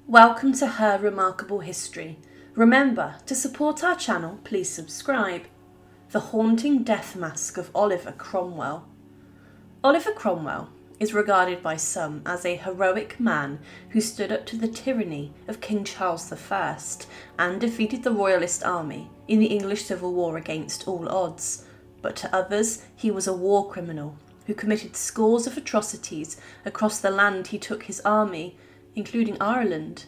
Welcome to Her Remarkable History. Remember, to support our channel, please subscribe. The Haunting Death Mask of Oliver Cromwell. Oliver Cromwell is regarded by some as a heroic man who stood up to the tyranny of King Charles I and defeated the royalist army in the English Civil War against all odds. But to others, he was a war criminal who committed scores of atrocities across the land he took his army, including Ireland.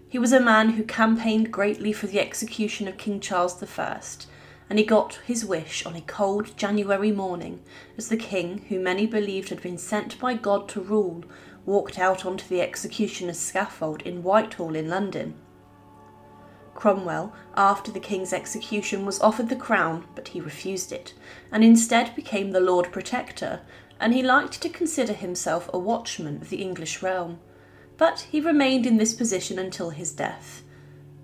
He was a man who campaigned greatly for the execution of King Charles I, and he got his wish on a cold January morning as the king, who many believed had been sent by God to rule, walked out onto the executioner's scaffold in Whitehall in London. Cromwell, after the king's execution, was offered the crown, but he refused it, and instead became the Lord Protector, and he liked to consider himself a watchman of the English realm. But he remained in this position until his death.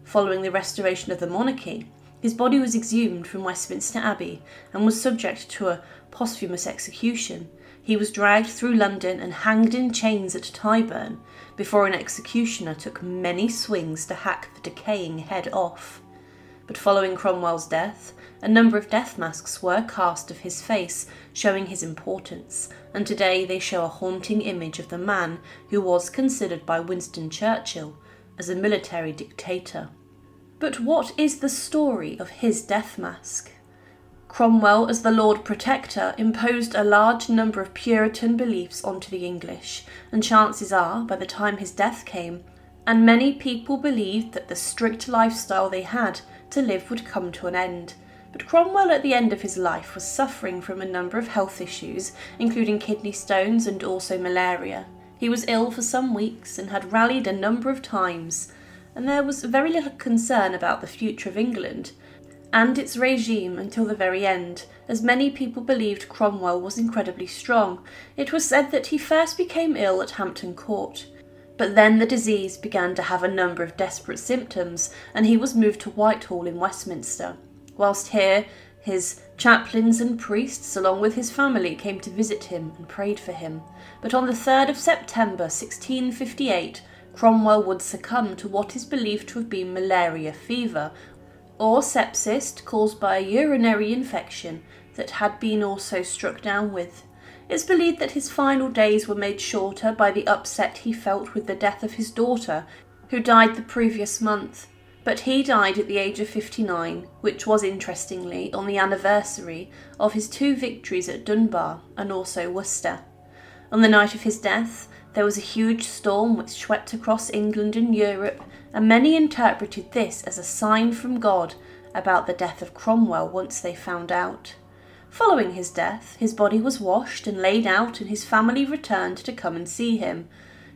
Following the restoration of the monarchy, his body was exhumed from Westminster Abbey and was subject to a posthumous execution. He was dragged through London and hanged in chains at Tyburn before an executioner took many swings to hack the decaying head off. But following Cromwell's death, a number of death masks were cast of his face, showing his importance, and today they show a haunting image of the man who was considered by Winston Churchill as a military dictator. But what is the story of his death mask? Cromwell, as the Lord Protector, imposed a large number of Puritan beliefs onto the English, and chances are, by the time his death came, and many people believed that the strict lifestyle they had to live would come to an end. But Cromwell at the end of his life was suffering from a number of health issues, including kidney stones and also malaria. He was ill for some weeks and had rallied a number of times, and there was very little concern about the future of England and its regime until the very end, as many people believed Cromwell was incredibly strong. It was said that he first became ill at Hampton Court, but then the disease began to have a number of desperate symptoms, and he was moved to Whitehall in Westminster. Whilst here, his chaplains and priests, along with his family, came to visit him and prayed for him. But on the 3rd of September 1658, Cromwell would succumb to what is believed to have been malaria fever, or sepsis caused by a urinary infection that had been also struck down with. It's believed that his final days were made shorter by the upset he felt with the death of his daughter, who died the previous month. But he died at the age of 59, which was, interestingly, on the anniversary of his 2 victories at Dunbar and also Worcester. On the night of his death, there was a huge storm which swept across England and Europe, and many interpreted this as a sign from God about the death of Cromwell once they found out. Following his death, his body was washed and laid out, and his family returned to come and see him.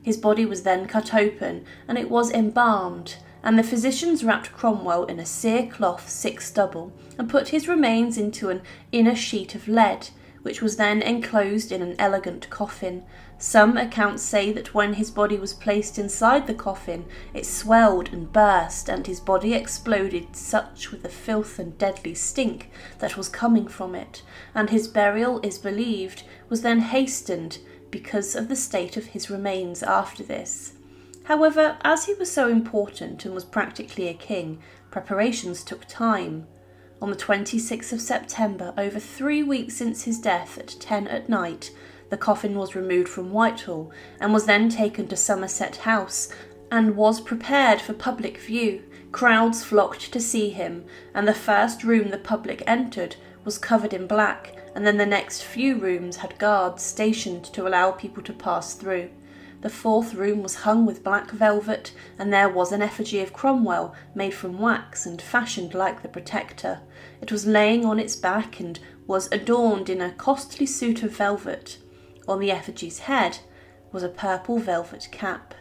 His body was then cut open, and it was embalmed, and the physicians wrapped Cromwell in a cerecloth 6 double and put his remains into an inner sheet of lead, which was then enclosed in an elegant coffin. Some accounts say that when his body was placed inside the coffin, it swelled and burst, and his body exploded such with the filth and deadly stink that was coming from it, and his burial, is believed, was then hastened because of the state of his remains after this. However, as he was so important and was practically a king, preparations took time. On the 26th of September, over 3 weeks since his death at 10 at night, the coffin was removed from Whitehall and was then taken to Somerset House and was prepared for public view. Crowds flocked to see him, and the first room the public entered was covered in black, and then the next few rooms had guards stationed to allow people to pass through. The 4th room was hung with black velvet, and there was an effigy of Cromwell made from wax and fashioned like the Protector. It was laying on its back and was adorned in a costly suit of velvet. On the effigy's head was a purple velvet cap.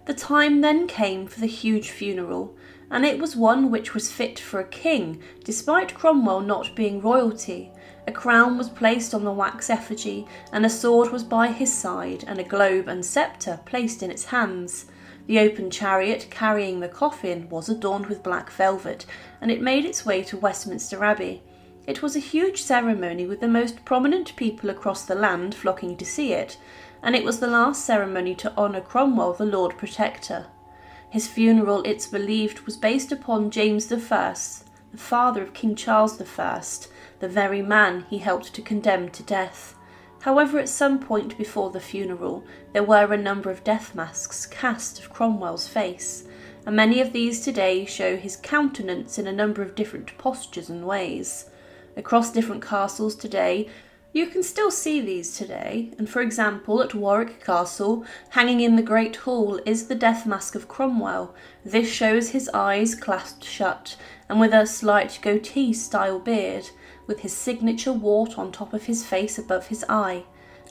The time then came for the huge funeral, and it was one which was fit for a king, despite Cromwell not being royalty. A crown was placed on the wax effigy, and a sword was by his side, and a globe and sceptre placed in its hands. The open chariot carrying the coffin was adorned with black velvet, and it made its way to Westminster Abbey. It was a huge ceremony with the most prominent people across the land flocking to see it, and it was the last ceremony to honour Cromwell, the Lord Protector. His funeral, it's believed, was based upon James I, the father of King Charles I, the very man he helped to condemn to death. However, at some point before the funeral, there were a number of death masks cast of Cromwell's face, and many of these today show his countenance in a number of different postures and ways. Across different castles today, you can still see these today, and for example at Warwick Castle, hanging in the Great Hall, is the death mask of Cromwell. This shows his eyes clasped shut, and with a slight goatee-style beard, with his signature wart on top of his face above his eye.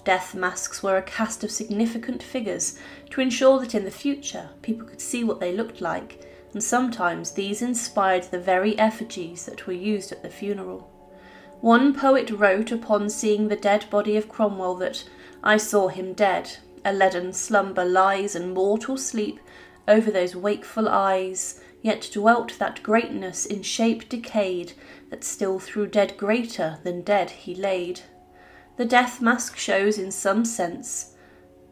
Death masks were a cast of significant figures to ensure that in the future people could see what they looked like, and sometimes these inspired the very effigies that were used at the funeral. One poet wrote upon seeing the dead body of Cromwell that, "I saw him dead, a leaden slumber lies and mortal sleep over those wakeful eyes, yet dwelt that greatness in shape decayed, that still through dead greater than dead he laid." The death mask shows in some sense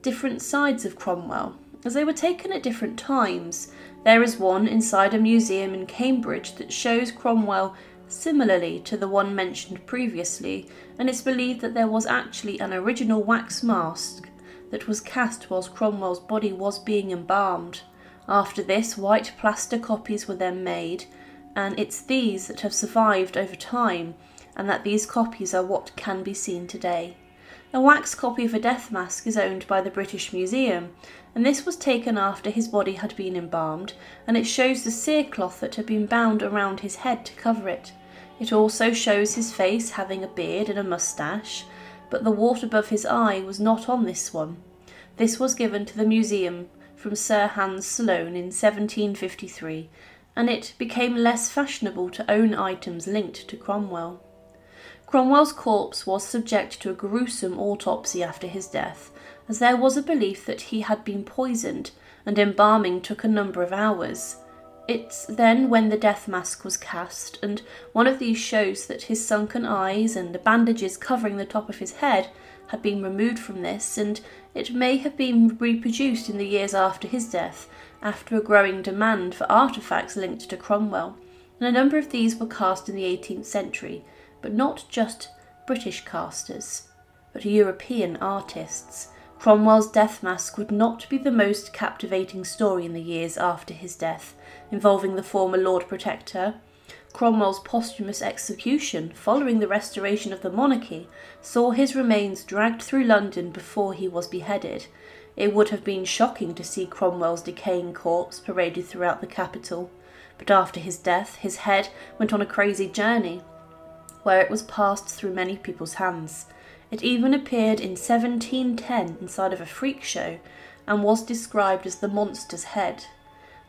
different sides of Cromwell, as they were taken at different times. There is one inside a museum in Cambridge that shows Cromwell similarly to the one mentioned previously, and it's believed that there was actually an original wax mask that was cast whilst Cromwell's body was being embalmed. After this, white plaster copies were then made, and it's these that have survived over time, and that these copies are what can be seen today. A wax copy of a death mask is owned by the British Museum, and this was taken after his body had been embalmed, and it shows the cerecloth that had been bound around his head to cover it. It also shows his face having a beard and a moustache, but the wart above his eye was not on this one. This was given to the museum from Sir Hans Sloane in 1753, and it became less fashionable to own items linked to Cromwell. Cromwell's corpse was subject to a gruesome autopsy after his death, as there was a belief that he had been poisoned, and embalming took a number of hours. It's then when the death mask was cast, and one of these shows that his sunken eyes and the bandages covering the top of his head had been removed from this, and it may have been reproduced in the years after his death, after a growing demand for artefacts linked to Cromwell, and a number of these were cast in the 18th century, but not just British casters, but European artists. Cromwell's death mask would not be the most captivating story in the years after his death, involving the former Lord Protector. Cromwell's posthumous execution, following the restoration of the monarchy, saw his remains dragged through London before he was beheaded. It would have been shocking to see Cromwell's decaying corpse paraded throughout the capital, but after his death, his head went on a crazy journey, where it was passed through many people's hands. It even appeared in 1710 inside of a freak show, and was described as the monster's head.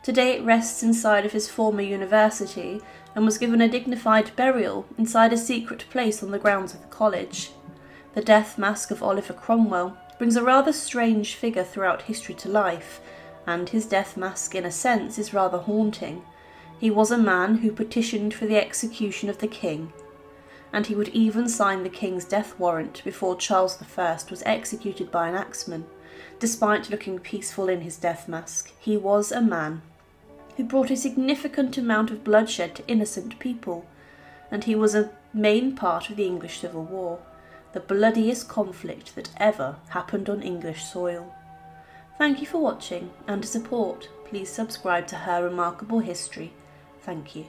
Today it rests inside of his former university, and was given a dignified burial inside a secret place on the grounds of the college. The death mask of Oliver Cromwell brings a rather strange figure throughout history to life, and his death mask in a sense is rather haunting. He was a man who petitioned for the execution of the king, and he would even sign the king's death warrant before Charles I was executed by an axeman. Despite looking peaceful in his death mask, he was a man who brought a significant amount of bloodshed to innocent people, and he was a main part of the English Civil War, the bloodiest conflict that ever happened on English soil. Thank you for watching, and to support, please subscribe to Her Remarkable History. Thank you.